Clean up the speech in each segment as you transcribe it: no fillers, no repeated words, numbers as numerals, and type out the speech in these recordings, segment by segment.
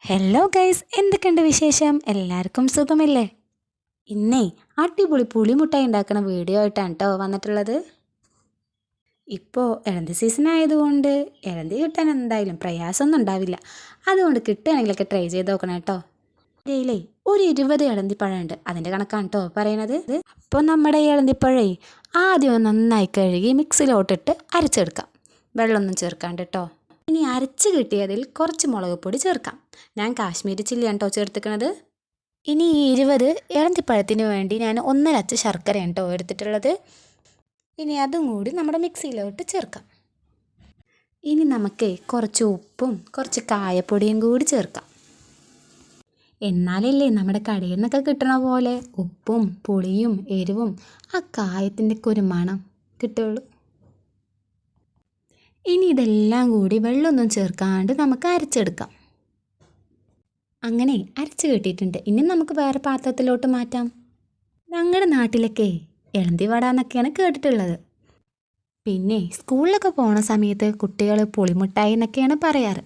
Hello guys, എന്തൊക്കെയുണ്ട് വിശേഷം? എല്ലാവർക്കും സുഖമില്ലേ? ഇന്നേ അടിപൊളി പുളിമുട്ടായി ഉണ്ടാക്കുന്ന വീഡിയോ ആയിട്ടാണ് കേട്ടോ വന്നിട്ടുള്ളത്. ഇപ്പോൾ ഇളന്തി സീസൺ ആയതുകൊണ്ട് ഇളന്തി കിട്ടാൻ എന്തായാലും പ്രയാസമൊന്നും ഉണ്ടാവില്ല. അതുകൊണ്ട് കിട്ടുകയാണെങ്കിലൊക്കെ ട്രൈ ചെയ്ത് നോക്കണം കേട്ടോ. ഇതിലേ ഒരു 20 ഇളന്തിപ്പഴമുണ്ട്, അതിൻ്റെ കണക്കാണ് കേട്ടോ പറയണത്. അപ്പോൾ നമ്മുടെ ഇളന്തിപ്പഴേ ആദ്യം നന്നായി കഴുകി മിക്സിയിലോട്ടിട്ട് അരച്ചെടുക്കാം, വെള്ളമൊന്നും ചേർക്കാണ്ട് കേട്ടോ. ഇനി അരച്ച് കിട്ടിയതിൽ കുറച്ച് മുളക് പൊടി ചേർക്കാം. ഞാൻ കാശ്മീരി ചില്ലിയാണ് കേട്ടോ ചേർത്തിക്കണത്. ഇനി ഈ 20 ഇളന്തിപ്പഴത്തിന് വേണ്ടി ഞാൻ 1.5 അച്ച് ശർക്കരയാണ് കേട്ടോ എടുത്തിട്ടുള്ളത്. ഇനി അതും കൂടി നമ്മുടെ മിക്സിയിലോട്ട് ചേർക്കാം. ഇനി നമുക്ക് കുറച്ച് ഉപ്പും കുറച്ച് കായപ്പൊടിയും കൂടി ചേർക്കാം. എന്നാലല്ലേ നമ്മുടെ കടയിൽ നിന്നൊക്കെ കിട്ടണ പോലെ ഉപ്പും പുളിയും എരിവും ആ കായത്തിൻ്റെ ഒക്കെ ഒരു മണം കിട്ടുള്ളൂ. ഇനി ഇതെല്ലാം കൂടി വെള്ളമൊന്നും ചേർക്കാണ്ട് നമുക്ക് അരച്ചെടുക്കാം. അങ്ങനെ അരച്ച് കിട്ടിയിട്ടുണ്ട്. ഇനി നമുക്ക് വേറെ പാത്രത്തിലോട്ട് മാറ്റാം. ഞങ്ങളുടെ നാട്ടിലൊക്കെ ഇളന്തി വട എന്നൊക്കെയാണ് കേട്ടിട്ടുള്ളത്. പിന്നെ സ്കൂളിലൊക്കെ പോണ സമയത്ത് കുട്ടികൾ പുളിമുട്ടായി എന്നൊക്കെയാണ് പറയാറ്.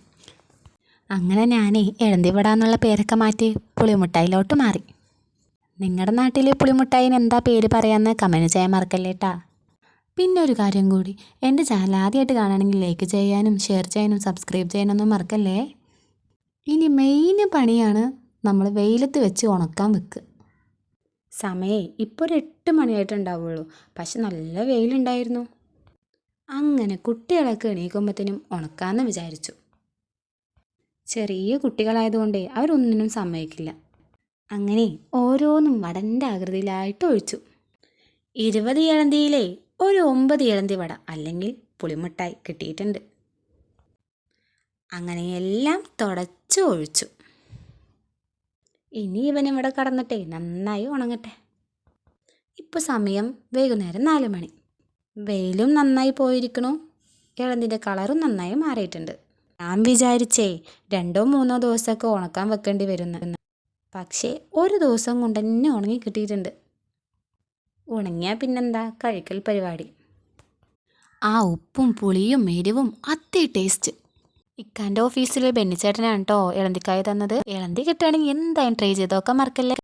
അങ്ങനെ ഞാനേ ഇളന്തി വട എന്നുള്ള പേരൊക്കെ മാറ്റി പുളിമുട്ടായിലോട്ട് മാറി. നിങ്ങളുടെ നാട്ടിൽ പുളിമുട്ടായിന് എന്താ പേര് പറയാമെന്ന് കമൻറ്റ് ചെയ്യാൻ മറക്കല്ലേട്ടാ. പിന്നെ ഒരു കാര്യം കൂടി, എൻ്റെ ചാനൽ ആദ്യമായിട്ട് കാണുകയാണെങ്കിൽ ലൈക്ക് ചെയ്യാനും ഷെയർ ചെയ്യാനും സബ്സ്ക്രൈബ് ചെയ്യാനൊന്നും മറക്കല്ലേ. ഇനി മെയിൻ പണിയാണ് നമ്മൾ വെയിലത്ത് വെച്ച് ഉണക്കാൻ വെക്കുക. സമയം ഇപ്പോൾ ഒരു 8 മണിയായിട്ടുണ്ടാവുള്ളൂ, പക്ഷെ നല്ല വെയിലുണ്ടായിരുന്നു. അങ്ങനെ കുട്ടികളൊക്കെ എണീക്കുമ്പോഴത്തേനും ഉണക്കാമെന്ന് വിചാരിച്ചു. ചെറിയ കുട്ടികളായതുകൊണ്ടേ അവരൊന്നിനും സമ്മതിക്കില്ല. അങ്ങനെ ഓരോന്നും വടൻ്റെ ആകൃതിയിലായിട്ട് ഒഴിച്ചു. 20 ഇളന്തിയിലേ ഒരു 9 ഇളന്തി വട അല്ലെങ്കിൽ പുളിമുട്ടായി കിട്ടിയിട്ടുണ്ട്. അങ്ങനെ എല്ലാം തുടച്ച് ഒഴിച്ചു. ഇനി ഇവനിവിടെ കടന്നിട്ടേ നന്നായി ഉണങ്ങട്ടെ. ഇപ്പോൾ സമയം വൈകുന്നേരം 4 മണി. വെയിലും നന്നായി പോയിരിക്കണു, ഇളന്തിൻ്റെ കളറും നന്നായി മാറിയിട്ടുണ്ട്. ഞാൻ വിചാരിച്ചേ 2-3 ദിവസമൊക്കെ ഉണക്കാൻ വെക്കേണ്ടി വരുന്നു. പക്ഷേ ഒരു ദിവസം കൊണ്ട് തന്നെ ഉണങ്ങി കിട്ടിയിട്ടുണ്ട്. ഉണങ്ങിയാൽ പിന്നെന്താ കഴിക്കൽ പരിപാടി. ആ ഉപ്പും പുളിയും എരിവും അത്തേ ടേസ്റ്റ്. ഇക്കാൻ്റെ ഓഫീസിൽ ബെന്നിച്ചേട്ടനാണ് കേട്ടോ ഇളന്തിക്കായ തന്നത്. ഇളന്തി കിട്ടുകയാണെങ്കിൽ എന്തായാലും ട്രൈ ചെയ്ത് നോക്കാൻ മറക്കല്ലേ.